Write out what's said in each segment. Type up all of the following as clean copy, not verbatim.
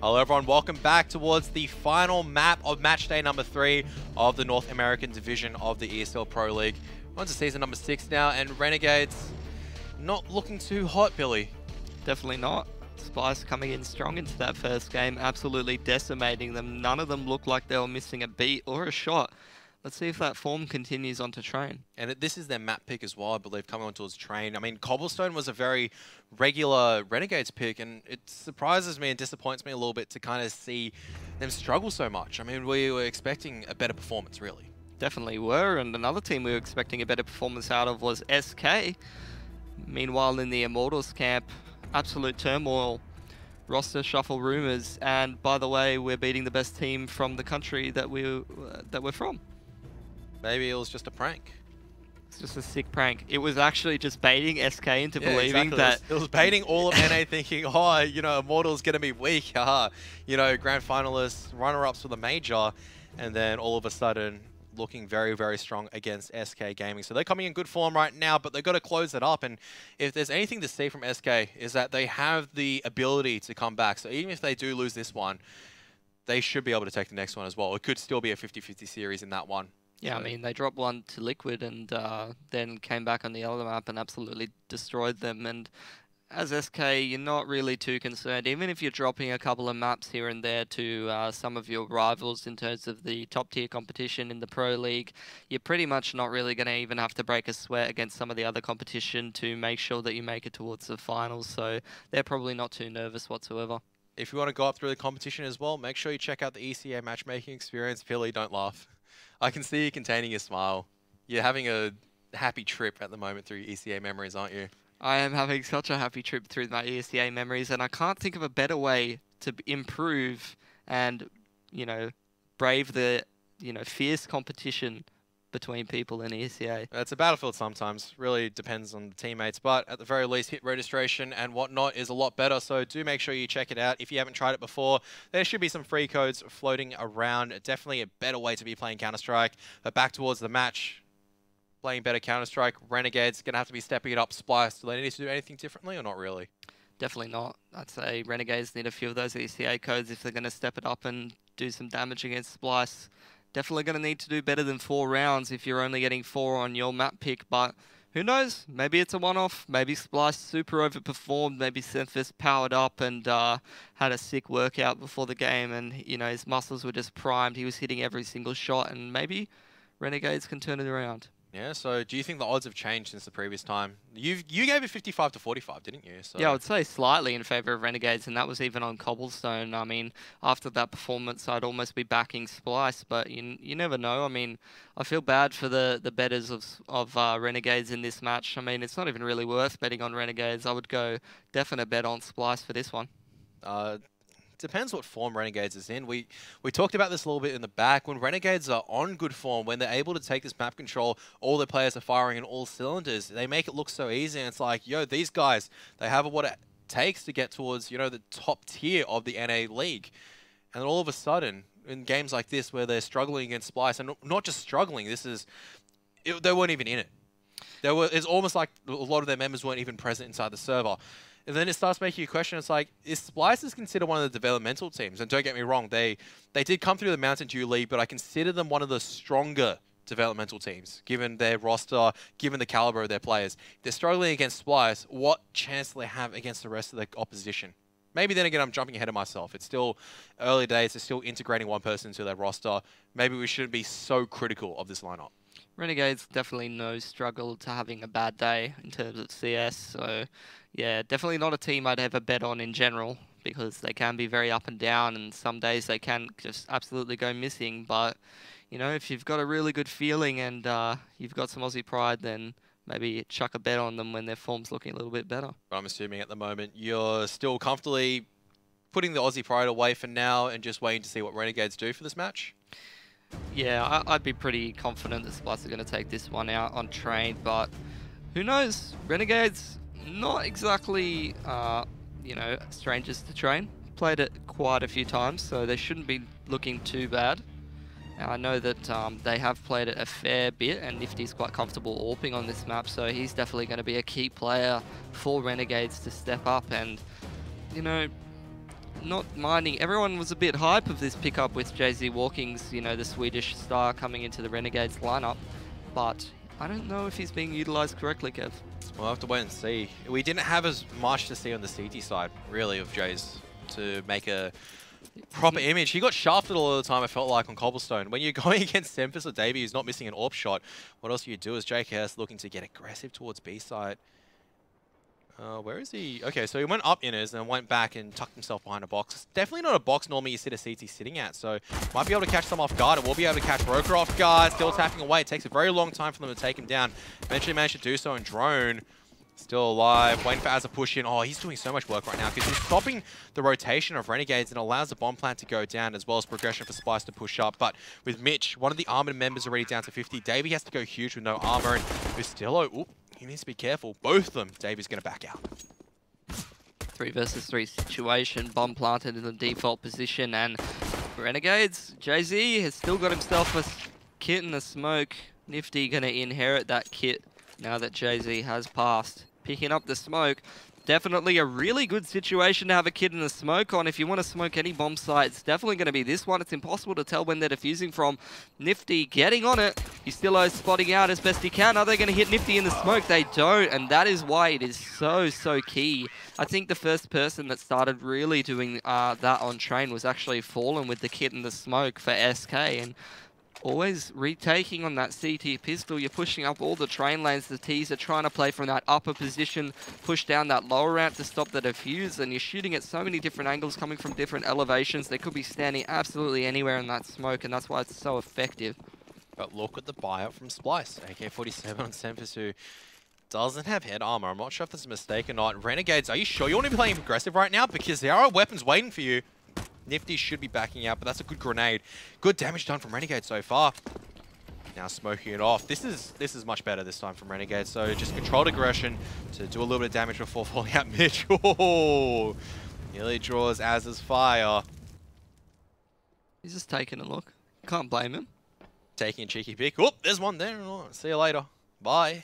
Hello everyone, welcome back towards the final map of match day number 3 of the North American division of the ESL Pro League. We're on to season number 6 now, and Renegades not looking too hot, Billy. Definitely not. Splyce coming in strong into that first game, absolutely decimating them. None of them looked like they were missing a beat or a shot. Let's see if that form continues on to Train. And this is their map pick as well, I believe, coming on towards Train. I mean, Cobblestone was a very regular Renegades pick, and it surprises me and disappoints me a little bit to kind of see them struggle so much. I mean, we were expecting a better performance, really. Definitely were, and another team we were expecting a better performance out of was SK. Meanwhile, in the Immortals camp, absolute turmoil, roster shuffle rumors, and by the way, we're beating the best team from the country that we're from. Maybe it was just a prank. It's just a sick prank. It was actually just baiting SK into believing that... It was baiting all of NA thinking, oh, you know, Immortal's going to be weak, haha. You know, grand finalists, runner-ups for the major, and then all of a sudden looking very, very strong against SK Gaming. So they're coming in good form right now, but they've got to close it up. And if there's anything to see from SK is that they have the ability to come back. So even if they do lose this one, they should be able to take the next one as well. It could still be a 50-50 series in that one. Yeah, I mean, they dropped one to Liquid and then came back on the other map and absolutely destroyed them. And as SK, you're not really too concerned. Even if you're dropping a couple of maps here and there to some of your rivals in terms of the top-tier competition in the Pro League, you're pretty much not really going to even have to break a sweat against some of the other competition to make sure that you make it towards the finals. So they're probably not too nervous whatsoever. If you want to go up through the competition as well, make sure you check out the ECA matchmaking experience. Billy, don't laugh. I can see you containing your smile. You're having a happy trip at the moment through ECA memories, aren't you? I am having such a happy trip through my ESL memories, and I can't think of a better way to improve and, you know, brave the, you know, fierce competition between people in ESL. It's a battlefield sometimes. Really depends on the teammates, but at the very least, hit registration and whatnot is a lot better, so do make sure you check it out. If you haven't tried it before, there should be some free codes floating around. Definitely a better way to be playing Counter-Strike. But back towards the match, playing better Counter-Strike, Renegades going to have to be stepping it up. Splyce, do they need to do anything differently or not really? Definitely not. I'd say Renegades need a few of those ECA codes if they're going to step it up and do some damage against Splyce. Definitely going to need to do better than 4 rounds if you're only getting 4 on your map pick, but who knows? Maybe it's a one-off. Maybe Splyce super overperformed. Maybe Synthesis powered up and had a sick workout before the game, and you know his muscles were just primed. He was hitting every single shot, and maybe Renegades can turn it around. Yeah, so do you think the odds have changed since the previous time? You gave it 55 to 45, didn't you? So. Yeah, I would say slightly in favour of Renegades, and that was even on Cobblestone. I mean, after that performance, I'd almost be backing Splyce, but you never know. I mean, I feel bad for the betters of Renegades in this match. I mean, it's not even really worth betting on Renegades. I would go definite bet on Splyce for this one. Depends what form Renegades is in. We talked about this a little bit in the back. When Renegades are on good form, when they're able to take this map control, all their players are firing in all cylinders. They make it look so easy, and it's like, yo, these guys, they have what it takes to get towards, you know, the top tier of the NA League. And then all of a sudden, in games like this where they're struggling against Splyce, and not just struggling, they weren't even in it. It's almost like a lot of their members weren't even present inside the server. And then it starts making you question, it's like, is Splyce considered one of the developmental teams? And don't get me wrong, they did come through the Mountain Dew League, but I consider them one of the stronger developmental teams, given their roster, given the caliber of their players. If they're struggling against Splyce, what chance do they have against the rest of the opposition? Maybe then again, I'm jumping ahead of myself. It's still early days, they're still integrating one person into their roster. Maybe we shouldn't be so critical of this lineup. Renegades definitely no struggle to having a bad day in terms of CS, so yeah, definitely not a team I'd ever bet on in general, because they can be very up and down, and some days they can just absolutely go missing. But you know, if you've got a really good feeling and you've got some Aussie pride, then maybe chuck a bet on them when their form's looking a little bit better. But I'm assuming at the moment you're still comfortably putting the Aussie pride away for now and just waiting to see what Renegades do for this match? Yeah, I'd be pretty confident that Splyce are going to take this one out on Train, but who knows? Renegades, not exactly, you know, strangers to Train. Played it quite a few times, so they shouldn't be looking too bad. And I know that they have played it a fair bit, and Nifty's quite comfortable AWPing on this map, so he's definitely going to be a key player for Renegades to step up. And, you know, not minding. Everyone was a bit hype of this pickup with Jay-Z Walking's, you know, the Swedish star coming into the Renegades lineup, but I don't know if he's being utilized correctly, Kev. We'll have to wait and see. We didn't have as much to see on the CT side, really, of Jays to make a proper image. He got shafted all the time, I felt like, on Cobblestone. When you're going against Sempus or Davey, who's not missing an AWP shot, what else you do is JKS looking to get aggressive towards B side. Where is he? Okay, so he went up inners and went back and tucked himself behind a box. Definitely not a box normally you sit a CT sitting at, so might be able to catch some off guard, and we'll be able to catch Roker off guard. Still tapping away. It takes a very long time for them to take him down. Eventually managed to do so, and Drone still alive, waiting for Az to push in. Oh, he's doing so much work right now because he's stopping the rotation of Renegades and allows the bomb plant to go down, as well as progression for Splyce to push up. But with Mitch, one of the armored members already down to 50, Davey has to go huge with no armor, and Bustillo, oop, he needs to be careful. Both of them, Davey's going to back out. 3 versus 3 situation, bomb planted in the default position, and Renegades, Jay-Z has still got himself a kit in the smoke. Nifty going to inherit that kit now that Jay-Z has passed. Picking up the smoke, definitely a really good situation to have a kit in the smoke on. If you want to smoke any bomb site, it's definitely going to be this one. It's impossible to tell when they're defusing from. Nifty getting on it. Bustillo spotting out as best he can. Are they going to hit Nifty in the smoke? They don't, and that is why it is so key. I think the first person that started really doing that on train was actually Fallen with the kit in the smoke for SK, and always retaking on that CT pistol. You're pushing up all the train lanes. The T's are trying to play from that upper position, push down that lower ramp to stop the defuse, and you're shooting at so many different angles coming from different elevations. They could be standing absolutely anywhere in that smoke, and that's why it's so effective. But look at the buyout from Splyce. AK-47 on Sempus, who doesn't have head armor. I'm not sure if this is a mistake or not. Renegades, are you sure you want to be playing aggressive right now? Because there are weapons waiting for you. Nifty should be backing out, but that's a good grenade. Good damage done from Renegade so far. Now smoking it off. This is much better this time from Renegade. So just controlled aggression to do a little bit of damage before falling out. Mitch, oh, nearly draws Az's fire. He's just taking a look. Can't blame him. Taking a cheeky pick. Oh, there's one there. Oh, see you later. Bye.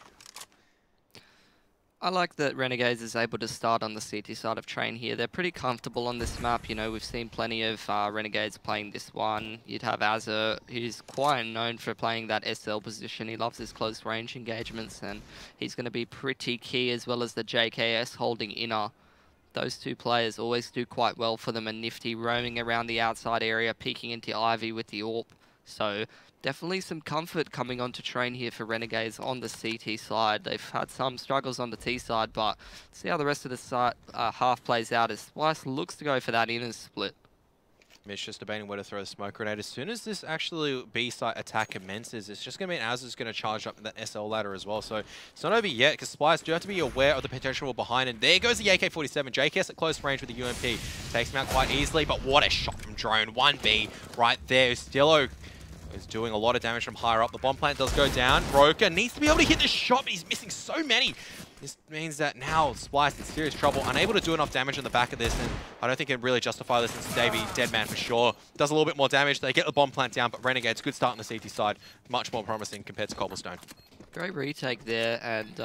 I like that Renegades is able to start on the CT side of train here. They're pretty comfortable on this map. You know, we've seen plenty of Renegades playing this one. You'd have Azza, who's quite known for playing that SL position. He loves his close range engagements, and he's going to be pretty key, as well as the JKS holding inner. Those two players always do quite well for them, and Nifty roaming around the outside area, peeking into Ivy with the AWP. So definitely some comfort coming onto train here for Renegades on the CT side. They've had some struggles on the T side, but see how the rest of the side, half plays out as Splyce looks to go for that inner split. Mitch just debating where to throw the smoke grenade. As soon as this actually B-site attack commences, it's just going to mean Az is going to charge up that SL ladder as well. So it's not over yet, because Splyce do have to be aware of the potential behind. And there goes the AK-47. JKS at close range with the UMP. Takes him out quite easily, but what a shot from Drone. 1B right there. Stillo is doing a lot of damage from higher up. The bomb plant does go down. Broker needs to be able to hit the shot, but he's missing so many. This means that now Splyce in serious trouble, unable to do enough damage on the back of this, and I don't think it can really justify this since Davey, dead man for sure. Does a little bit more damage. They get the bomb plant down, but Renegades, good start on the CT side. Much more promising compared to Cobblestone. Great retake there, and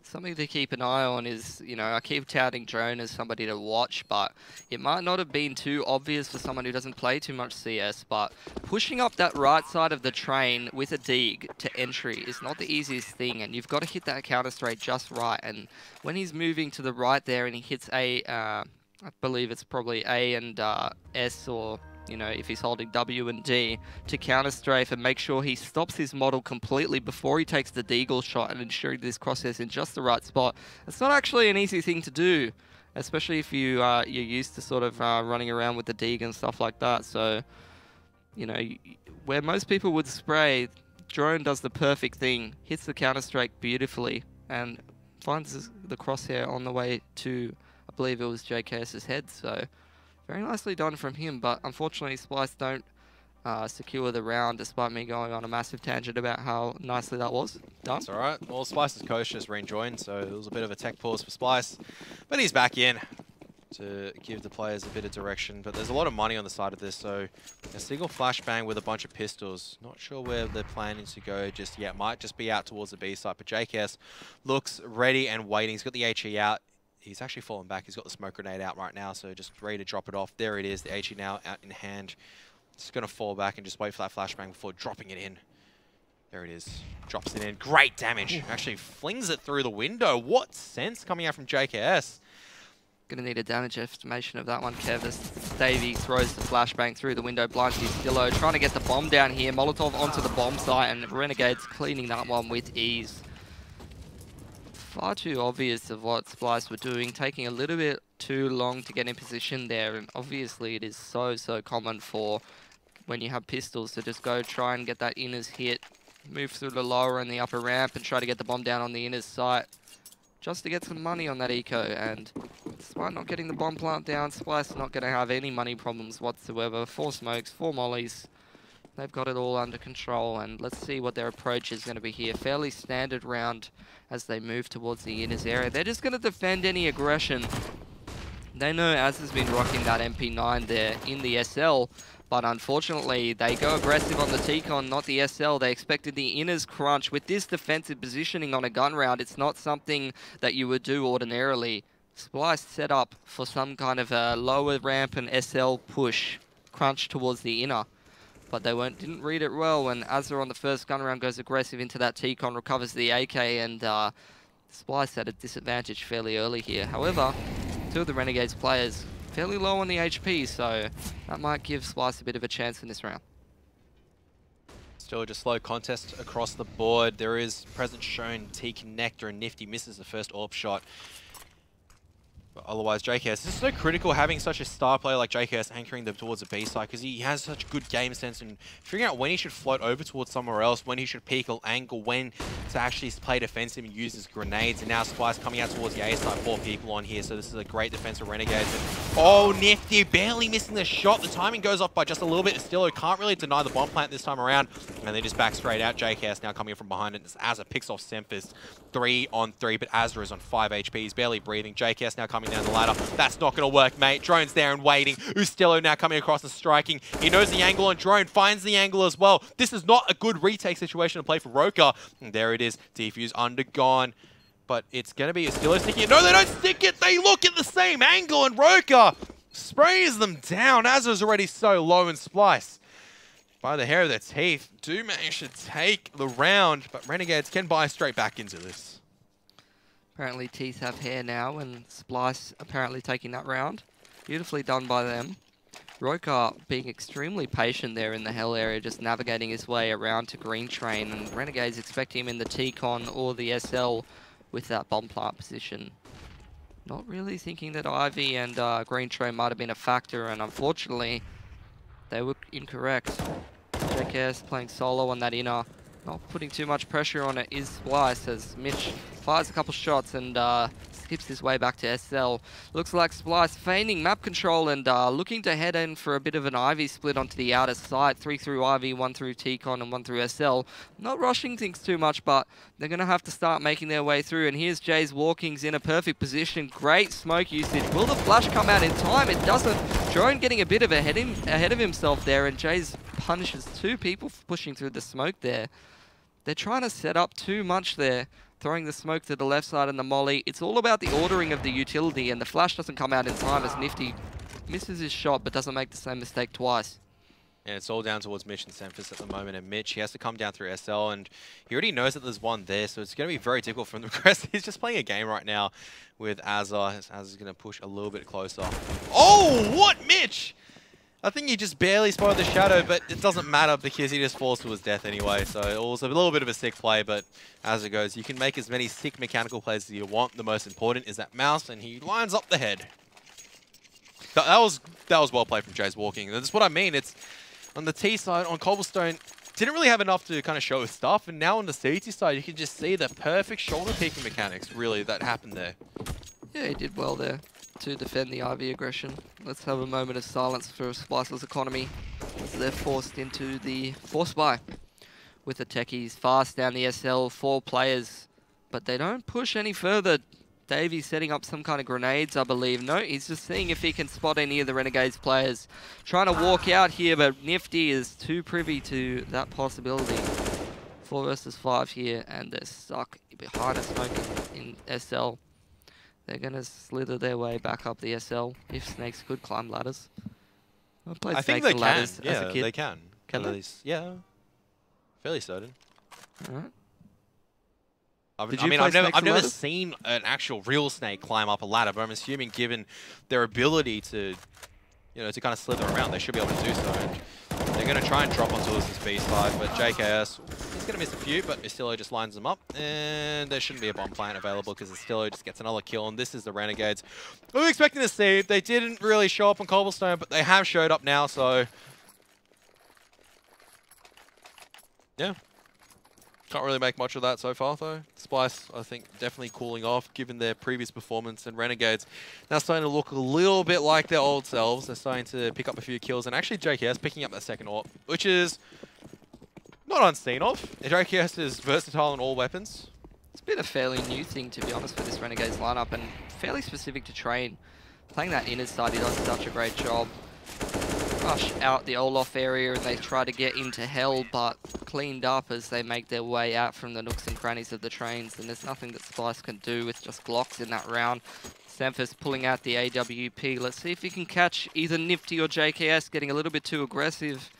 something to keep an eye on is, you know, I keep touting Drone as somebody to watch, but it might not have been too obvious for someone who doesn't play too much CS, but pushing up that right side of the train with a dig to entry is not the easiest thing, and you've got to hit that counter straight just right. And when he's moving to the right there and he hits I believe it's probably A and S, or you know, if he's holding W and D to counter strafe and make sure he stops his model completely before he takes the deagle shot and ensuring this crosshair's in just the right spot. It's not actually an easy thing to do, especially if you're used to sort of running around with the deagle and stuff like that. So, you know, where most people would spray, Drone does the perfect thing, hits the counter strike beautifully, and finds the crosshair on the way to, I believe it was JKS's head. So very nicely done from him, but unfortunately Splyce don't secure the round, despite me going on a massive tangent about how nicely that was done. That's all right. Well, Splyce's coach just rejoined, so it was a bit of a tech pause for Splyce, but he's back in to give the players a bit of direction. But there's a lot of money on the side of this, so a single flashbang with a bunch of pistols. Not sure where they're planning to go just yet. Might just be out towards the B side, but JKS looks ready and waiting. He's got the HE out. he's actually fallen back. He's got the smoke grenade out right now, so just ready to drop it off. There it is, the HE now out in hand. Just going to fall back and just wait for that flashbang before dropping it in. There it is. Drops it in. Great damage. Actually flings it through the window. What sense coming out from JKS? Gonna need a damage estimation of that one, Kev, as Davey throws the flashbang through the window, blinds his Stillo, trying to get the bomb down here. Molotov onto the bomb site, and Renegades cleaning that one with ease. Far too obvious of what Splyce were doing, taking a little bit too long to get in position there, and obviously it is so common for when you have pistols to just go try and get that inners hit, move through the lower and the upper ramp and try to get the bomb down on the inners site just to get some money on that eco. And despite not getting the bomb plant down, Splyce not going to have any money problems whatsoever. 4 smokes, 4 mollies. They've got it all under control, and let's see what their approach is going to be here. Fairly standard round as they move towards the inners area. They're just going to defend any aggression. They know Az has been rocking that MP9 there in the SL, but unfortunately they go aggressive on the T-Con, not the SL. They expected the inners crunch. With this defensive positioning on a gun round, it's not something that you would do ordinarily. Splyce set up for some kind of a lower ramp and SL push, crunch towards the inner. But they didn't read it well, and Azza on the first gun round goes aggressive into that T-Con, recovers the AK, and Splyce at a disadvantage fairly early here. However, 2 of the Renegades players fairly low on the HP, so that might give Splyce a bit of a chance in this round. Still just slow contest across the board. There is presence shown, T-Connector, and Nifty misses the first AWP shot. Otherwise, JKS is so critical having such a star player like JKS anchoring them towards the B side, because he has such good game sense and figuring out when he should float over towards somewhere else, when he should peek or angle, when to actually play defensive and use his grenades. And now Splyce coming out towards the A side, 4 people on here, so this is a great defense of Renegades. And, oh, Nifty barely missing the shot. The timing goes off by just a little bit. Stillo can't really deny the bomb plant this time around, and they just back straight out. JKS now coming in from behind it as Azza picks off Semphis. 3 on 3, but Azra is on 5 HP. He's barely breathing. JKS now coming down the ladder. That's not going to work, mate. Drone's there and waiting. Ustillo now coming across and striking. He knows the angle on Drone, finds the angle as well. This is not a good retake situation to play for Roka. And there it is. Defuse undergone. But it's going to be Ustillo sticking it. No, they don't stick it. They look at the same angle, and Roka sprays them down. Azra's already so low, and Splyce, by the hair of their teeth, do manage to take the round, but Renegades can buy straight back into this. Apparently teeth have hair now, and Splyce apparently taking that round. Beautifully done by them. Roka being extremely patient there in the hell area, just navigating his way around to Green Train, and Renegades expect him in the T-Con or the SL with that bomb plant position. Not really thinking that Ivy and Green Train might have been a factor, and unfortunately they were incorrect. JKS playing solo on that inner. Not putting too much pressure on it is Splyce, as Mitch fires a couple shots and skips his way back to SL. Looks like Splyce feigning map control and looking to head in for a bit of an Ivy split onto the outer side. 3 through Ivy, 1 through T-Con and 1 through SL. Not rushing things too much, but they're going to have to start making their way through. And here's Jay's Walkings in a perfect position. Great smoke usage. Will the flash come out in time? It doesn't. Drone getting a bit of ahead of himself there, and Jay's punishes 2 people for pushing through the smoke there. They're trying to set up too much there, throwing the smoke to the left side and the molly. It's all about the ordering of the utility, and the flash doesn't come out in time as Nifty misses his shot but doesn't make the same mistake twice. And it's all down towards Mitch and Semphis at the moment, and Mitch, he has to come down through SL, and he already knows that there's one there, so it's going to be very difficult for him to progress. He's just playing a game right now with Azza. Azza's going to push a little bit closer. Oh, what, Mitch? I think he just barely spotted the shadow, but it doesn't matter because he just falls to his death anyway. So it was a little bit of a sick play, but as it goes, you can make as many sick mechanical plays as you want. The most important is that mouse, and he lines up the head. That was well played from Jay's Walking. That's what I mean. It's on the T side, on Cobblestone, didn't really have enough to kind of show his stuff, and now on the CT side, you can just see the perfect shoulder peeking mechanics, really, that happened there. Yeah, he did well there to defend the Ivy aggression. Let's have a moment of silence for Splyce's economy as they're forced into the force buy with the techies fast down the SL, 4 players, but they don't push any further. Davey's setting up some kind of grenades, I believe. No, he's just seeing if he can spot any of the Renegades players. Trying to walk out here, but Nifty is too privy to that possibility. 4 versus 5 here, and they're stuck behind a smoke in SL. they're going to slither their way back up the SL if snakes could climb ladders. I've played I think snakes they and can. ladders as Yeah, a kid. they can. Can they? Yeah. Fairly certain. Alright. I've Snakes and never ladders? seen an actual real snake climb up a ladder, but I'm assuming given their ability to, you know, to kind of slither around, they should be able to do so. And they're going to try and drop onto this B side, but JKS, he's going to miss a few, but Istillo just lines them up, and there shouldn't be a bomb plant available because Istillo just gets another kill, and this is the Renegades. We were expecting to see, they didn't really show up on Cobblestone, but they have showed up now, so yeah. Can't really make much of that so far, though. Splyce, I think, definitely cooling off, given their previous performance. And Renegades now starting to look a little bit like their old selves. They're starting to pick up a few kills. And actually, JKS picking up that second AWP, which is not unseen of. JKS is versatile in all weapons. It's been a fairly new thing, to be honest, for this Renegades lineup, and fairly specific to Train. Playing that inner side, he does such a great job. Rush out the Olaf area and they try to get into hell, but cleaned up as they make their way out from the nooks and crannies of the trains, and there's nothing that Splyce can do with just Glocks in that round. Semphis pulling out the AWP. Let's see if he can catch either Nifty or JKS getting a little bit too aggressive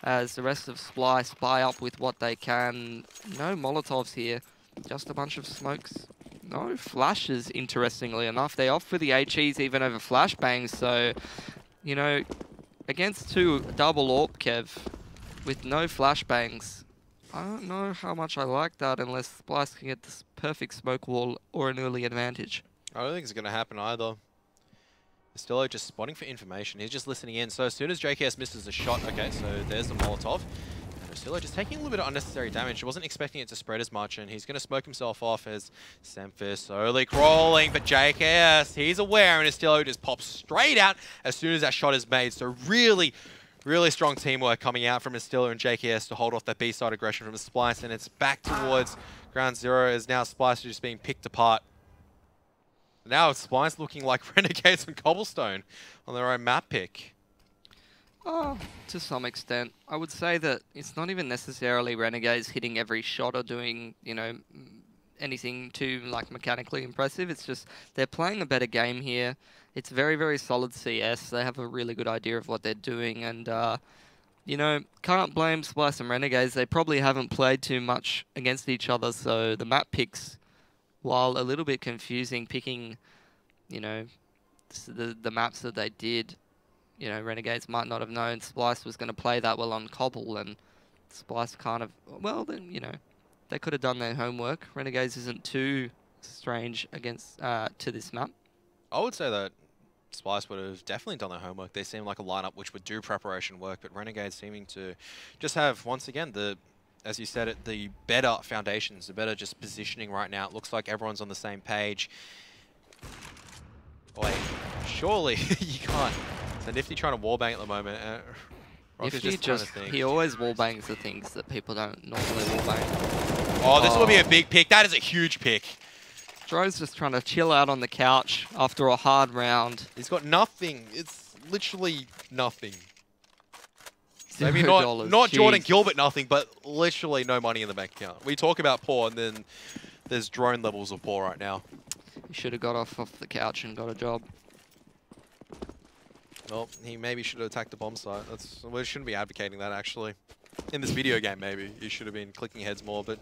as the rest of Splyce buy up with what they can. No Molotovs here, just a bunch of smokes. No flashes, interestingly enough. They opt for the HEs even over flashbangs, so, you know, against two double AWP Kev with no flashbangs, I don't know how much I like that unless Splyce can get this perfect smoke wall or an early advantage. I don't think it's going to happen either. Istillo just spotting for information. He's just listening in. So as soon as JKS misses a shot, okay, so there's the Molotov. And Istillo just taking a little bit of unnecessary damage. He wasn't expecting it to spread as much, and he's going to smoke himself off as Semphis slowly crawling. But JKS, he's aware, and Istillo just pops straight out as soon as that shot is made. So really, really strong teamwork coming out from Istillo and JKS to hold off that B-side aggression from the Splyce, and it's back towards ground zero as now Splyce is just being picked apart. Now it's Splyce looking like Renegades and Cobblestone on their own map pick. Oh, to some extent. I would say that it's not even necessarily Renegades hitting every shot or doing, you know, anything too, like, mechanically impressive. It's just they're playing a better game here. It's very, very solid CS. They have a really good idea of what they're doing, and, you know, can't blame Splyce and Renegades. They probably haven't played too much against each other, so the map picks, while a little bit confusing, picking, you know, the maps that they did, you know, Renegades might not have known Splyce was going to play that well on Cobble, and Splyce kind of, well, then, you know, they could have done their homework. Renegades isn't too strange against to this map. I would say that Splyce would have definitely done their homework. They seem like a lineup which would do preparation work, but Renegades seeming to just have, once again, the, as you said it, the better foundations, the better just positioning right now. It looks like everyone's on the same page. Wait, surely you can't. So Nifty trying to wallbang at the moment. Nifty just he always wallbangs the things that people don't normally wallbang. Oh, this will be a big pick. That is a huge pick. Dro's just trying to chill out on the couch after a hard round. He's got nothing. It's literally nothing. Maybe not Jordan Gilbert nothing, but literally no money in the bank account. We talk about poor, and then there's drone levels of poor right now. He should have got off the couch and got a job. Well, he maybe should have attacked the bomb site. We shouldn't be advocating that, actually. In this video game, maybe. You should have been clicking heads more, but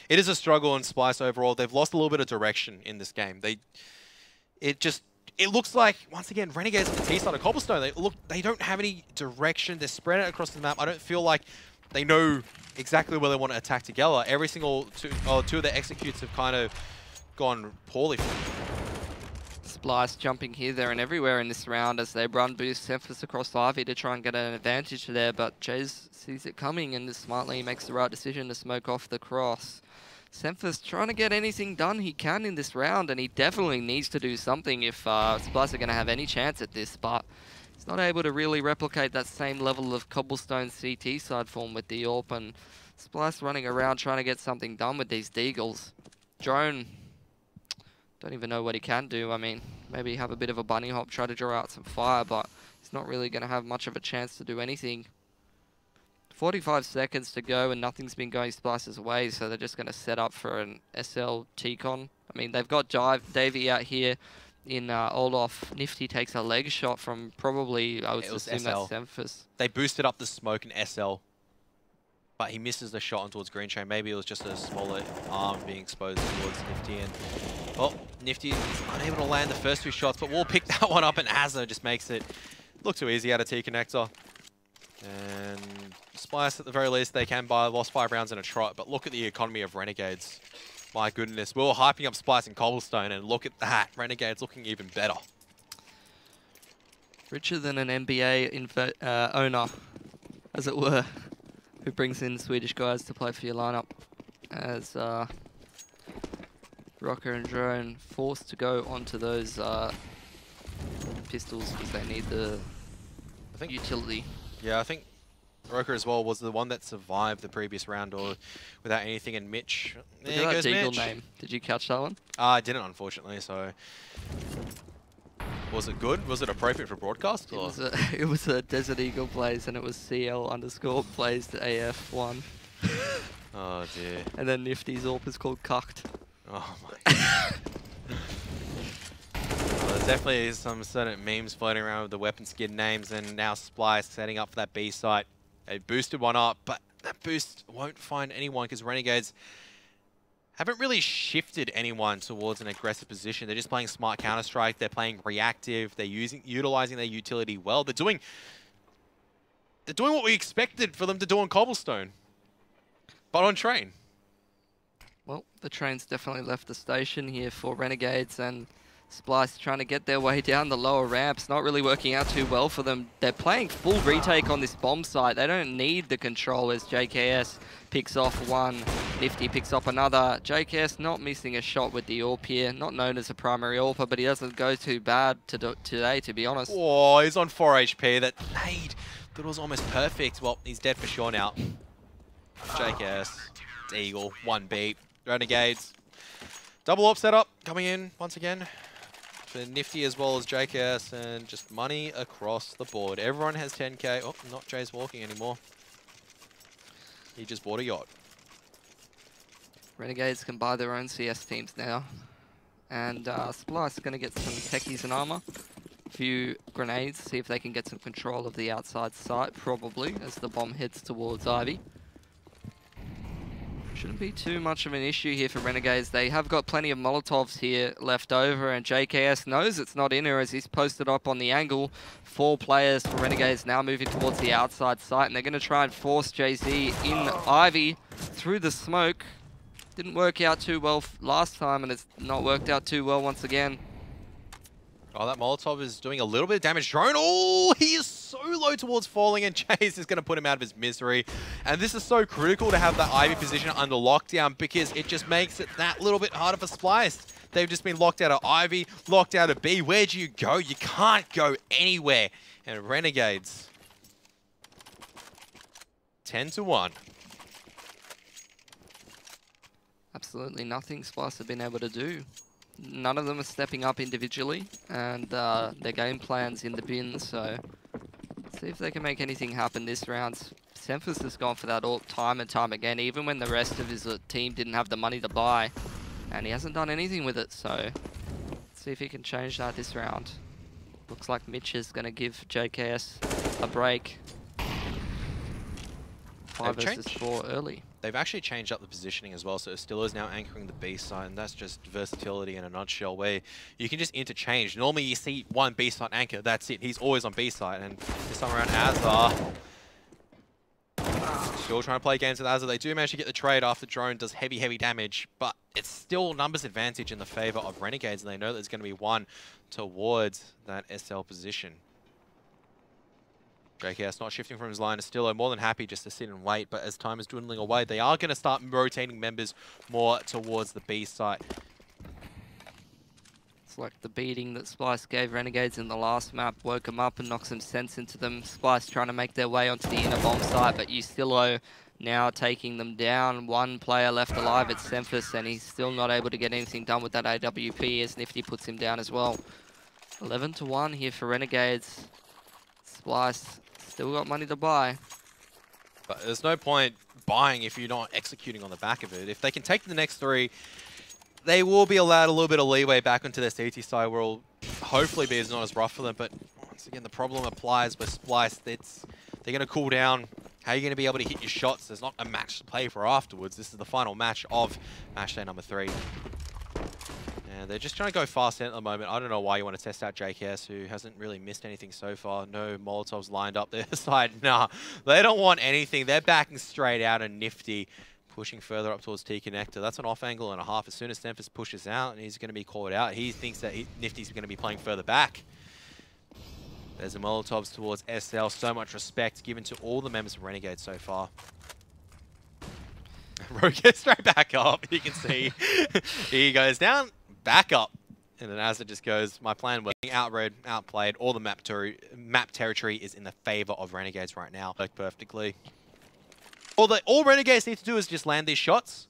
it is a struggle in Splyce overall. They've lost a little bit of direction in this game. It looks like, once again, Renegades on the T side of Cobblestone. They don't have any direction. They're spread out across the map. I don't feel like they know exactly where they want to attack together. Every single two of their executes have kind of gone poorly for them. Splyce jumping here, there, and everywhere in this round as they run boost Semphis across Ivy to try and get an advantage there, but Jays sees it coming and smartly makes the right decision to smoke off the cross. Semphis trying to get anything done he can in this round, and he definitely needs to do something if Splyce are going to have any chance at this, but he's not able to really replicate that same level of Cobblestone CT side form with the AWP, and Splyce running around trying to get something done with these Deagles. Drone, don't even know what he can do. I mean, maybe have a bit of a bunny hop, try to draw out some fire, but he's not really going to have much of a chance to do anything. 45 seconds to go and nothing's been going Splyce's way, so they're just going to set up for an SL T-Con. I mean, they've got Davey out here in Olaf. Nifty takes a leg shot from probably, I would assume that's Semphis. They boosted up the smoke in SL, but he misses the shot on towards Green Chain. Maybe it was just a smaller arm being exposed towards Nifty. And, well, Nifty is unable to land the first 2 shots, but we'll pick that one up, and Azza just makes it look too easy out of T-Connector. And Splyce, at the very least, they can buy. Lost 5 rounds in a trot, but look at the economy of Renegades. My goodness, we were hyping up Splyce and Cobblestone, and look at that. Renegades looking even better. Richer than an NBA owner, as it were, who brings in Swedish guys to play for your lineup. As Rocker and Drone forced to go onto those pistols because they need the utility. Yeah, I think Roker as well was the one that survived the previous round or without anything, and Mitch. Look at that Deagle name. Did you catch that one? I didn't, unfortunately, so... Was it good? Was it appropriate for broadcast? Or? It was a Desert Eagle Blaze, and it was CL_Blaze to AF1. Oh dear. And then Nifty's AWP is called Cucked. Oh my god. Well, there's definitely some certain memes floating around with the weapon skin names, and now Splyce setting up for that B site. They boosted one up, but that boost won't find anyone because Renegades haven't really shifted anyone towards an aggressive position. They're just playing smart Counter-Strike. They're playing reactive. They're utilizing their utility well. They're doing what we expected for them to do on Cobblestone, but on Train. Well, the Train's definitely left the station here for Renegades, and Splyce trying to get their way down the lower ramps. Not really working out too well for them. They're playing full retake on this bomb site. They don't need the control as JKS picks off one. Nifty picks up another. JKS not missing a shot with the AWP here. Not known as a primary AWPer, but he doesn't go too bad today, to be honest. Oh, he's on 4 HP. That nade, but it was almost perfect. Well, he's dead for sure now. JKS, it's Eagle, 1 beat. Renegades. Double AWP setup coming in once again. For Nifty as well as JKS, and just money across the board. Everyone has 10k. Oh, not Jay's walking anymore. He just bought a yacht. Renegades can buy their own CS teams now. And Splyce is going to get some techies and armor. A few grenades, see if they can get some control of the outside site, probably, as the bomb heads towards Ivy. Shouldn't be too much of an issue here for Renegades. They have got plenty of Molotovs here left over, and JKS knows it's not in her as he's posted up on the angle. 4 players for Renegades now moving towards the outside site, and they're going to try and force JZ in Ivy through the smoke. Didn't work out too well last time, and it's not worked out too well once again. Oh, that Molotov is doing a little bit of damage. Drone, oh, he is so low towards falling, and Chase is going to put him out of his misery. And this is so critical to have that Ivy position under lockdown because it just makes it that little bit harder for Splyce. They've just been locked out of Ivy, locked out of B. Where do you go? You can't go anywhere. And Renegades, 10-1. Absolutely nothing Splyce have been able to do. None of them are stepping up individually, and their game plan's in the bin, so let's see if they can make anything happen this round. Semphis has gone for that AWP time and time again, even when the rest of his team didn't have the money to buy, and he hasn't done anything with it, so let's see if he can change that this round. Looks like Mitch is going to give JKS a break. 5 versus 4 early. They've actually changed up the positioning as well, so Estillo is now anchoring the B side, and that's just versatility in a nutshell, where you can just interchange. Normally you see one B side anchor, that's it. He's always on B side, and this time around Azza still trying to play games with Azza. They do manage to get the trade after Drone does heavy, heavy damage, but it's still numbers advantage in the favor of Renegades, and they know there's going to be one towards that SL position. JKS not shifting from his line. Estillo more than happy just to sit and wait, but as time is dwindling away, they are going to start rotating members more towards the B site. It's like the beating that Splyce gave Renegades in the last map woke them up and knocked some sense into them. Splyce trying to make their way onto the inner bomb site, but Estillo now taking them down. 1 player left alive, it's Semphis, and he's still not able to get anything done with that AWP as Nifty puts him down as well. 11-1 here for Renegades. Splyce still got money to buy. But there's no point buying if you're not executing on the back of it. If they can take the next 3, they will be allowed a little bit of leeway back onto their CT side where it'll hopefully be not as rough for them. But once again, the problem applies with Splyce. They're going to cool down. How are you going to be able to hit your shots? There's not a match to play for afterwards. This is the final match of match day number 3. And they're just trying to go fast in at the moment. I don't know why you want to test out JKS, who hasn't really missed anything so far. No Molotovs lined up their side. Nah, they don't want anything. They're backing straight out and Nifty, pushing further up towards T-Connector. That's an off angle and a half. As soon as Memphis pushes out and he's going to be called out, he thinks that Nifty's going to be playing further back. There's the Molotovs towards SL. So much respect given to all the members of Renegades so far. Rogue gets straight back up. You can see he goes down, back up. And then as it just goes, my plan was outread, outplayed. All the map territory is in the favor of Renegades right now. Worked perfectly. All Renegades need to do is just land these shots.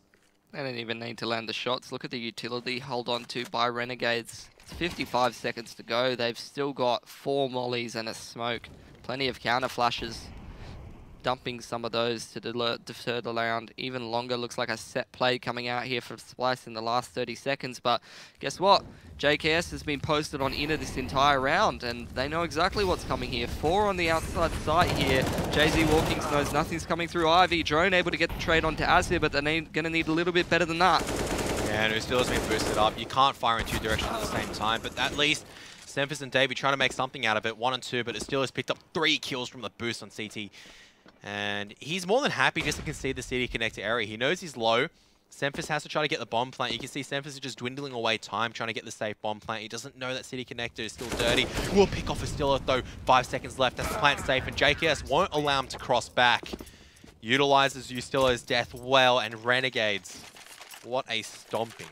They don't even need to land the shots. Look at the utility held on to by Renegades. It's 55 seconds to go. They've still got 4 mollies and a smoke. Plenty of counter flashes. Dumping some of those to defer the round even longer. Looks like a set play coming out here from Splyce in the last 30 seconds. But guess what? JKS has been posted on inner this entire round, and they know exactly what's coming here. 4 on the outside site here. JZ Walkings knows nothing's coming through Ivy. Drone able to get the trade onto Azir, but they're going to need a little bit better than that. Yeah, and still has been boosted up. You can't fire in 2 directions at the same time, but at least Memphis and Davey trying to make something out of it. 1 and 2, but it still has picked up 3 kills from the boost on CT. And he's more than happy just to concede the CT connector area. He knows he's low. Memphis has to try to get the bomb plant. You can see Memphis is just dwindling away time, trying to get the safe bomb plant. He doesn't know that CT connector is still dirty. Will pick off a Stiller though. 5 seconds left. That's the plant safe, and JKS won't allow him to cross back. Utilizes Ustillo's death well, and Renegades. What a stomping.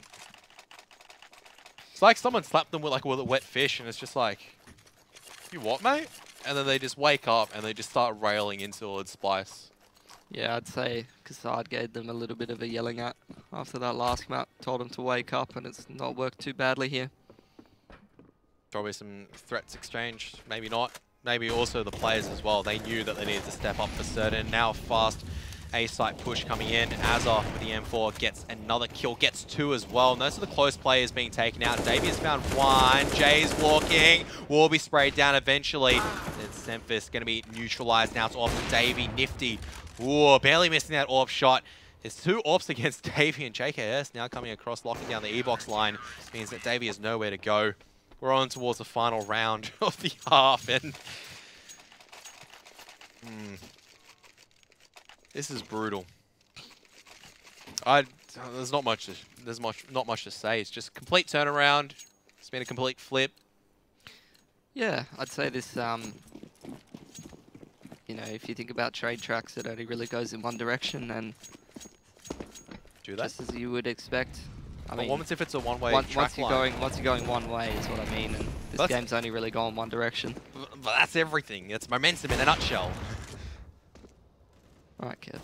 It's like someone slapped them with a wet fish, and it's just like, you what, mate? And then they just wake up and they just start railing into Splyce. Yeah, I'd say Kassad gave them a little bit of a yelling at after that last map. Told them to wake up, and it's not worked too badly here. Probably some threats exchanged, maybe not. Maybe also the players as well. They knew that they needed to step up for certain. Now fast A-site push coming in. Azar with the M4 gets another kill, gets 2 as well. And those are the close players being taken out. Davey has found 1. Jay's walking. Will be sprayed down eventually. It's Memphis going to be neutralized now. It's off to Davey. Nifty. Ooh, barely missing that AWP shot. There's 2 AWPs against Davey, and JKS now coming across, locking down the E-box line. Means that Davey has nowhere to go. We're on towards the final round of the half, and this is brutal. There's not much to say. It's just complete turnaround. It's been a complete flip. Yeah, I'd say this. You know, if you think about trade tracks, it only really goes in one direction, and do that just as you would expect. I mean, what happens if it's a one-way track line? Once you're going one way, is what I mean. And this game's only really going one direction. But that's everything. It's momentum in a nutshell. All right, kid.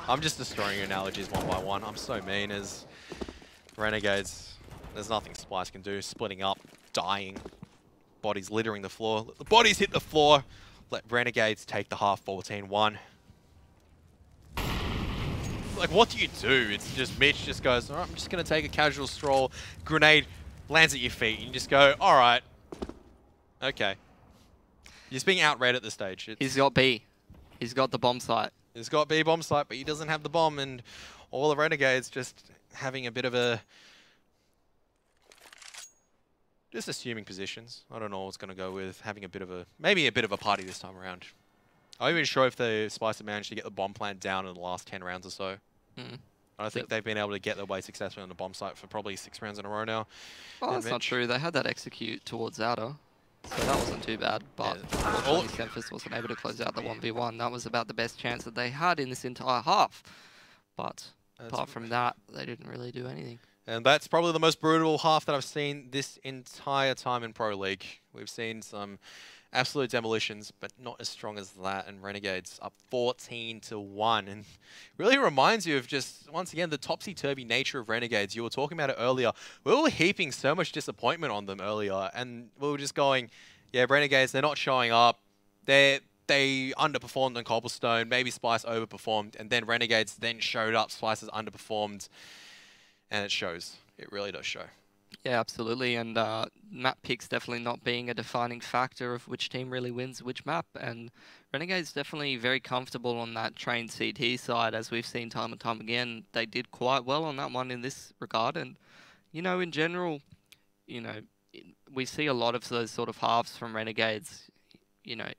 I'm just destroying your analogies one by one. I'm so mean as Renegades. There's nothing Splyce can do. Splitting up, dying, bodies littering the floor. The bodies hit the floor. Let Renegades take the half 14-1. Like, what do you do? It's just Mitch just goes, all right, I'm just going to take a casual stroll. Grenade lands at your feet. You just go, all right. Okay. He's being outread at this stage. He's got B. He's got the bomb site. He's got B bomb site, but he doesn't have the bomb, and all the Renegades just having a bit of a... Just assuming positions. I don't know what's going to go with having a bit of a... Maybe a bit of a party this time around. I'm not even sure if the Splyce have managed to get the bomb plant down in the last 10 rounds or so. I think they've been able to get their way successfully on the bomb site for probably 6 rounds in a row now. Well, that's not true. They had that execute towards outer, so that wasn't too bad. But unfortunately, Memphis wasn't able to close out the 1v1. That was about the best chance that they had in this entire half. But apart from that, they didn't really do anything. And that's probably the most brutal half that I've seen this entire time in Pro League. We've seen some absolute demolitions, but not as strong as that. And Renegades up 14-1. And really reminds you of just, once again, the topsy-turvy nature of Renegades. You were talking about it earlier. We were heaping so much disappointment on them earlier. And we were just going, yeah, Renegades, they're not showing up. They underperformed on Cobblestone. Maybe Splyce overperformed. And then Renegades then showed up. Splyce has underperformed. and it shows. It really does show. Yeah, absolutely. And map picks definitely not being a defining factor of which team really wins which map. And Renegades definitely very comfortable on that train CT side, as we've seen time and time again. They did quite well on that one in this regard. And, you know, in general, you know, we see a lot of those sort of halves from Renegades, you know,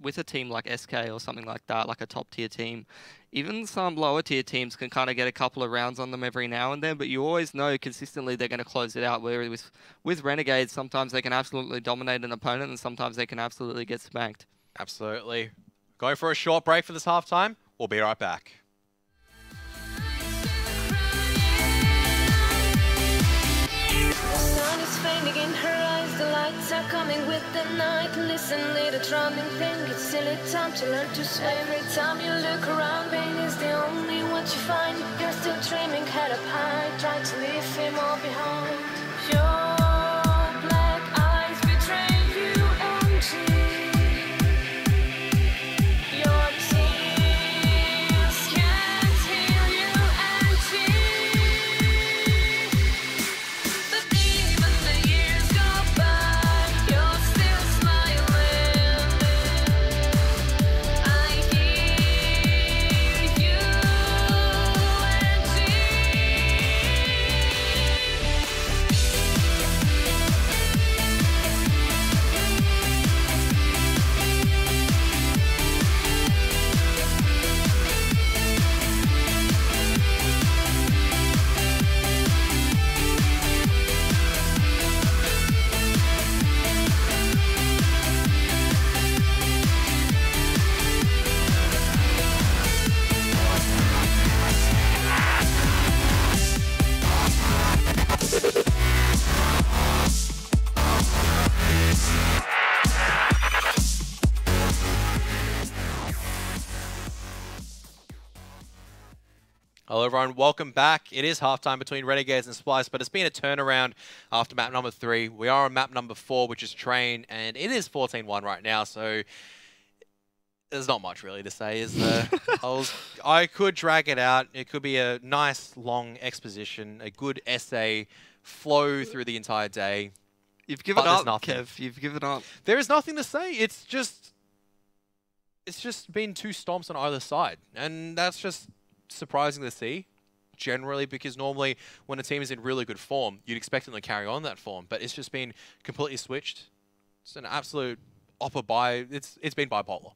with a team like SK or something like that, like a top tier team. Even some lower tier teams can kind of get a couple of rounds on them every now and then, but you always know consistently they're going to close it out. Whereas with Renegades, sometimes they can absolutely dominate an opponent and sometimes they can absolutely get spanked. Absolutely. Going for a short break for this halftime. We'll be right back. The sun is fading in her eyes, the lights are coming with the night. Listen, little drumming thing, it's silly time to learn to swim. Every time you look around, pain is the only one you find. You're still dreaming, head up high, try to leave him all behind. Your black eyes betray you and cheat. Your tears can't heal you and cheat. But even the years go by, you're still smiling. I hear you and Hello everyone, welcome back. It is halftime between Renegades and Splyce, but it's been a turnaround after map number 3. We are on map number 4, which is Train, and it is 14-1 right now, so there's not much really to say, is there? I could drag it out. It could be a nice long exposition, a good essay, flow through the entire day. You've given But there's up, nothing. Kev. You've given up. There is nothing to say. It's just been two stomps on either side, and that's just surprising to see, generally, because normally when a team is in really good form, you'd expect them to carry on that form, but it's just been completely switched. It's an absolute it's been bipolar,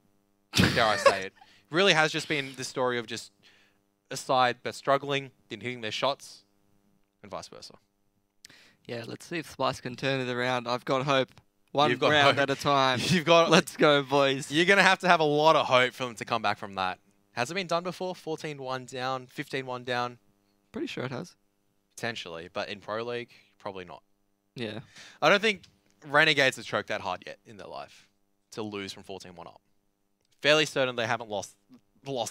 dare I say it. Really has just been the story of just a side but struggling, then hitting their shots, and vice versa. Yeah, let's see if Splyce can turn it around. I've got hope. One You've got round hope. at a time. Let's go, boys. You're going to have a lot of hope for them to come back from that. Has it been done before? 14-1 down, 15-1 down? Pretty sure it has. Potentially, but in Pro League, probably not. Yeah. I don't think Renegades has choked that hard yet in their life to lose from 14-1 up. Fairly certain they haven't lost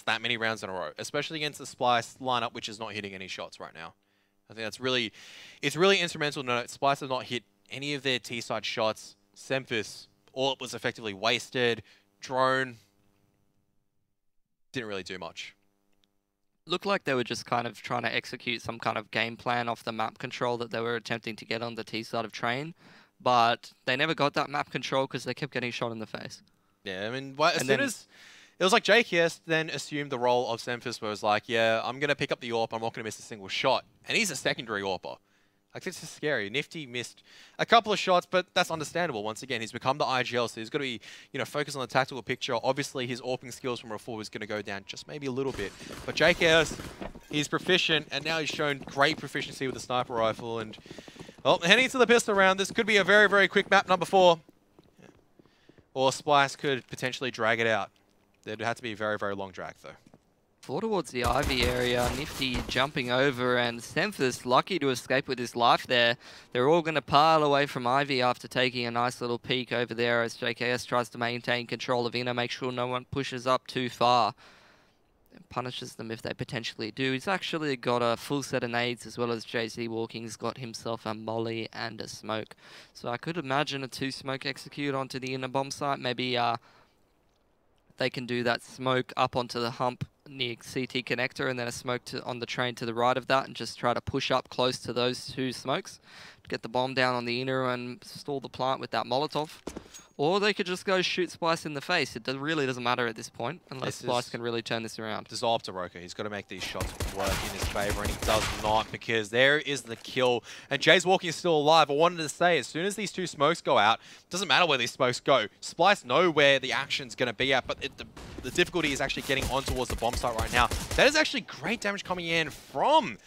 that many rounds in a row, especially against the Splyce lineup, which is not hitting any shots right now. I think it's really instrumental to note Splyce has not hit any of their T-side shots. Semphis, all it was effectively wasted. Drone didn't really do much. Looked like they were just kind of trying to execute some kind of game plan off the map control that they were attempting to get on the T side of Train, but they never got that map control because they kept getting shot in the face. Yeah, I mean, as soon as it was like JKS then assumed the role of Semphis, where it was like, yeah, I'm going to pick up the AWP, I'm not going to miss a single shot. And he's a secondary AWPer. Like, this is scary. Nifty missed a couple of shots, but that's understandable. Once again, he's become the IGL, so he's got to be, focused on the tactical picture. Obviously, his AWPing skills from before was going to go down just maybe a little bit. But JKS, he's proficient, and now he's shown great proficiency with the sniper rifle. And, well, heading to the pistol round, this could be a very, very quick map number 4. Or Splyce could potentially drag it out. There'd have to be a very, very long drag, though. Four towards the Ivy area, Nifty jumping over, and Semphis lucky to escape with his life there. They're all going to pile away from Ivy after taking a nice little peek over there as JKS tries to maintain control of Inner, make sure no one pushes up too far. And punishes them if they potentially do. He's actually got a full set of nades, as well as JC Walking's got himself a molly and a smoke. So I could imagine a 2-smoke execute onto the Inner bomb site. Maybe they can do that smoke up onto the hump near CT connector and then a smoke on the train to the right of that and just try to push up close to those two smokes. Get the bomb down on the inner and stall the plant with that Molotov. Or they could just go shoot Splyce in the face. It really doesn't matter at this point, unless Splyce can really turn this around. Dissolve to Roka. He's got to make these shots work in his favor, and he does not, because there is the kill. And Jay's Walking is still alive. I wanted to say, as soon as these two smokes go out, doesn't matter where these smokes go. Splyce know where the action's going to be at, but the difficulty is actually getting on towards the bomb site right now. That is actually great damage coming in from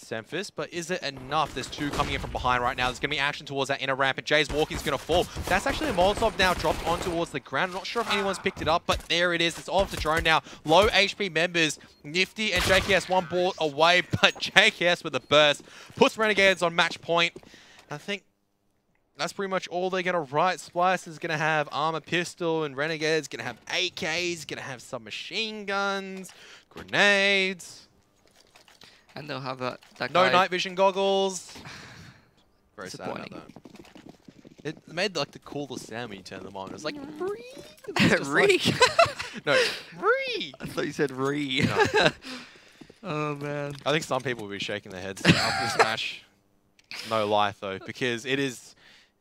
Semphis, but is it enough? There's two coming in from behind right now. There's going to be action towards that inner ramp, and Jay's Walking's going to fall. That's actually a Molotov now dropped on towards the ground. I'm not sure if anyone's picked it up, but there it is. It's off the drone now. Low HP members, Nifty and JKS one ball away, but JKS with a burst puts Renegades on match point. I think that's pretty much all they're going to write. Splyce is going to have armor pistol, and Renegades going to have AKs, going to have submachine guns, grenades. And they'll have that no guy. night vision goggles. Very sad about Disappointing. that. It made like the coolest sound when you turn them on. It was like ree. Ree? No, ree. I thought you said ree. No. Oh man. I think some people will be shaking their heads after this match. No lie though, because it is.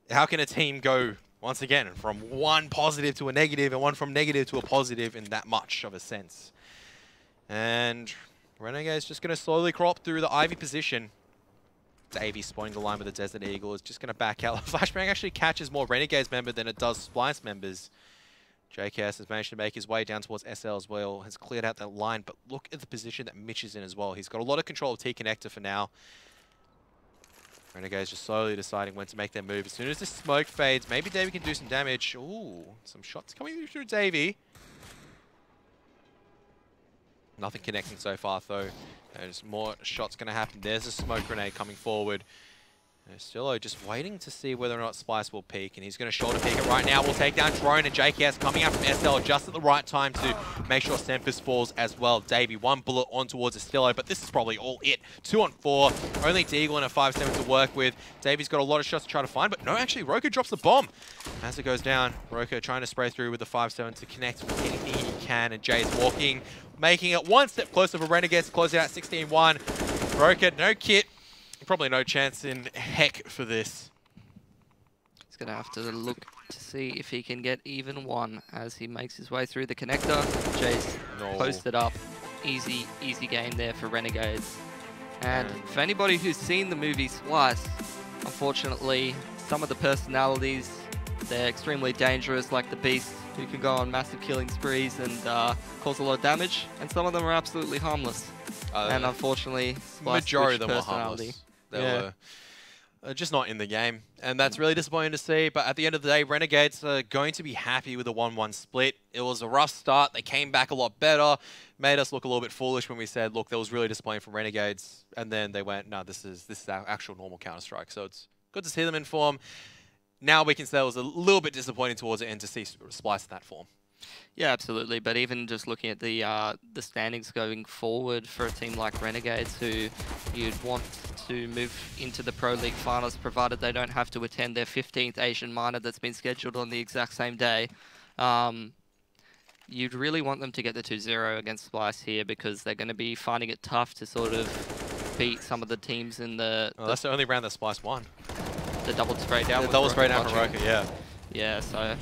How can a team go once again from one positive to a negative and one from negative to a positive in that much of a sense? And Renegade's just going to slowly crop through the Ivy position. Davey spawning the line with the Desert Eagle is just going to back out. Flashbang actually catches more Renegades member than it does Splyce members. JKS has managed to make his way down towards SL as well. Has cleared out that line, but look at the position that Mitch is in as well. He's got a lot of control of T-Connector for now. Renegades just slowly deciding when to make their move. As soon as the smoke fades, maybe Davey can do some damage. Ooh, some shots coming through Davey. Nothing connecting so far, though. There's more shots going to happen. There's a smoke grenade coming forward. Stillo just waiting to see whether or not Splyce will peek, and he's going to shoulder peek it right now. We'll take down Drone, and JKS coming out from SL just at the right time to make sure Semphis falls as well. Davey, one bullet on towards Stillo, but this is probably all it. 2 on 4. Only Deagle and a 5-7 to work with. Davey's got a lot of shots to try to find, but no, actually, Roka drops the bomb. As it goes down, Roka trying to spray through with the 5-7 to connect with anything he can, and Jay's walking, making it one step closer for Renegades to close it out 16-1. Roka, no kit. Probably no chance in heck for this. He's going to have to look to see if he can get even one as he makes his way through the connector. Jay's posted up. Easy game there for Renegades. And for anybody who's seen the movie Splyce, unfortunately, some of the personalities, they're extremely dangerous, like the Beast, who can go on massive killing sprees and cause a lot of damage. And some of them are absolutely harmless. And unfortunately, Splyce majority of them were harmless. They were just not in the game, and that's really disappointing to see. But at the end of the day, Renegades are going to be happy with a 1-1 split. It was a rough start. They came back a lot better, made us look a little bit foolish when we said, look, that was really disappointing from Renegades. And then they went, no, this is our actual normal Counter-Strike. So it's good to see them in form. Now we can say it was a little bit disappointing towards the end to see Splyce in that form. Yeah, absolutely. But even just looking at the standings going forward for a team like Renegades, who you'd want to move into the Pro League finals, provided they don't have to attend their 15th Asian minor that's been scheduled on the exact same day, you'd really want them to get the 2-0 against Splyce here, because they're going to be finding it tough to sort of beat some of the teams in the... Well, that's the only round that Splyce won. The double spray down. The double spray down from Roka, yeah. Yeah, so...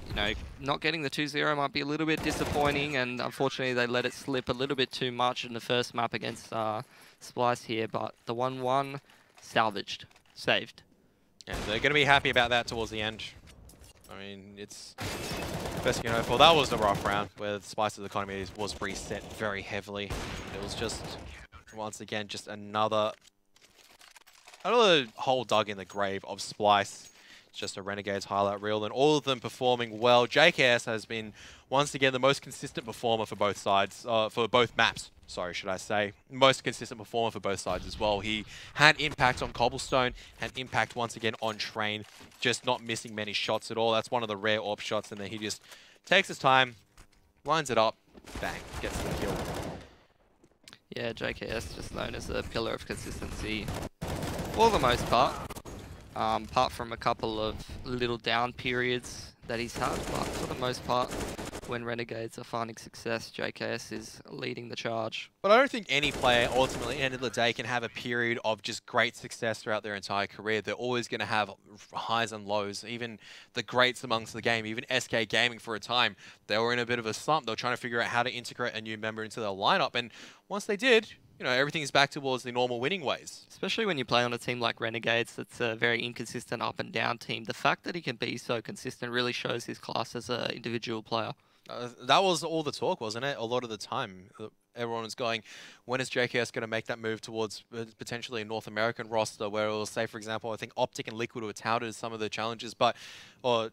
You know, not getting the 2-0 might be a little bit disappointing, and unfortunately they let it slip a little bit too much in the first map against Splyce here, but the 1-1 salvaged, saved. And they're going to be happy about that towards the end. I mean, it's best you can hope for. That was the rough round where Splyce's economy was reset very heavily. It was just, once again, just another hole dug in the grave of Splyce. It's just a Renegades highlight reel, and all of them performing well. JKS has been, once again, the most consistent performer for both sides, for both maps, sorry, should I say. Most consistent performer for both sides as well. He had impact on Cobblestone, had impact once again on Train, just not missing many shots at all. That's one of the rare AWP shots, and then he just takes his time, lines it up, bang, gets the kill. Yeah, JKS just known as a pillar of consistency for the most part. Apart from a couple of little down periods that he's had, but for the most part, when Renegades are finding success, JKS is leading the charge. But I don't think any player ultimately, at the end of the day, can have a period of just great success throughout their entire career. They're always going to have highs and lows. Even the greats amongst the game, even SK Gaming for a time, they were in a bit of a slump. They were trying to figure out how to integrate a new member into their lineup. And once they did, you know, everything's back towards the normal winning ways. Especially when you play on a team like Renegades, that's a very inconsistent up and down team. The fact that he can be so consistent really shows his class as an individual player. That was all the talk, wasn't it? A lot of the time, everyone was going, when is JKS going to make that move towards potentially a North American roster where it will say, for example, I think Optic and Liquid were touted as some of the challenges, or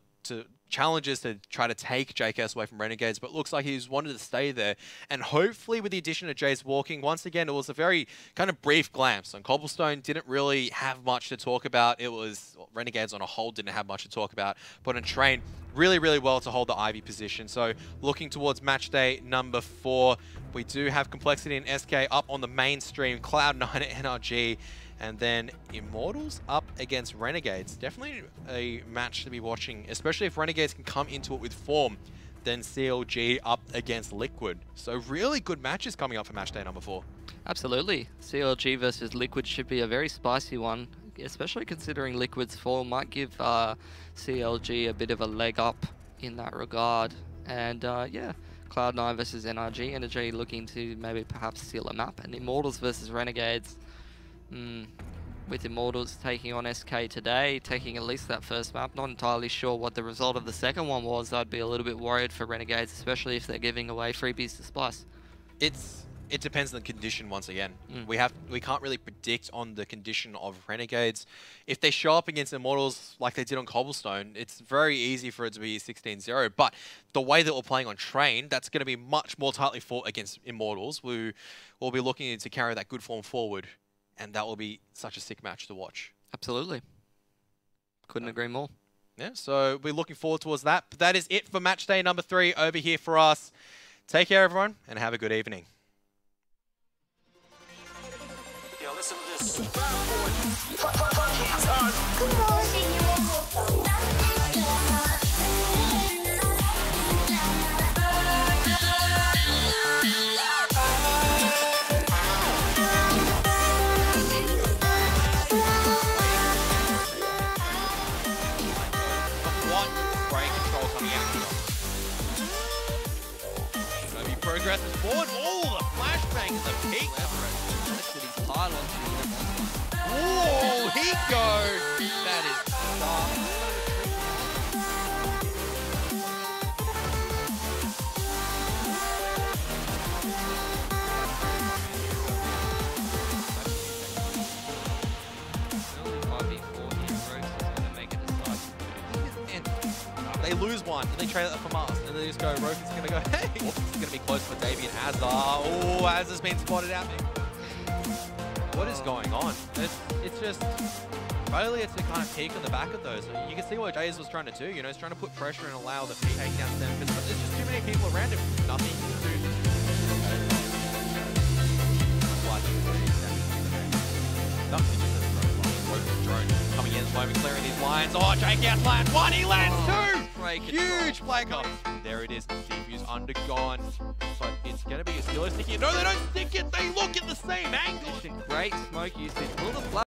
challenges to try to take JKS away from Renegades, but looks like he's wanted to stay there. And hopefully with the addition of Jace walking, once again, it was a very kind of brief glance. On Cobblestone, didn't really have much to talk about. It was, Renegades on a whole didn't have much to talk about, but on Train, really, really well to hold the Ivy position. So looking towards match day number 4, we do have Complexity and SK up on the mainstream, Cloud9 at NRG, and then Immortals up against Renegades. Definitely a match to be watching, especially if Renegades can come into it with form. Then CLG up against Liquid. So really good matches coming up for match day number 4. Absolutely. CLG versus Liquid should be a very spicy one, especially considering Liquid's form might give CLG a bit of a leg up in that regard. And yeah, Cloud9 versus NRG. NRG looking to maybe perhaps seal a map. And Immortals versus Renegades. With Immortals taking on SK today, taking at least that first map. Not entirely sure what the result of the second one was. I'd be a little bit worried for Renegades, especially if they're giving away freebies to Splyce. It depends on the condition once again. We can't really predict on the condition of Renegades. If they show up against Immortals like they did on Cobblestone, it's very easy for it to be 16-0. But the way that we're playing on Train, that's going to be much more tightly fought against Immortals, who will be looking to carry that good form forward. And that will be such a sick match to watch. Absolutely. Couldn't agree more. Yeah, so we're looking forward towards that. But that is it for match day number 3 over here for us. Take care, everyone, and have a good evening. Yeah, listen to this. Progresses forward. Oh, the flashbang is a peak. Oh, he goes. That is they lose one, and they trade that from us, and they just go, Rokin's going to go, hey, this is going to be close for Davey and Azza. Oh, Azza's been spotted out. What is going on? It's just, probably it's to kind of peek on the back of those. You can see what Jays was trying to do, you know, he's trying to put pressure and allow the takedown to them, but there's just too many people around him. Nothing to do. Nothing to do. Rokin's drone coming in at the moment, clearing these lines. Oh, JKS lands 1, he lands 2! Huge flag off. There it is. CPU's undergone. But it's going to be a still a sticky. No, they don't stick it. They look at the same angle. Great smoke usage. Will the flag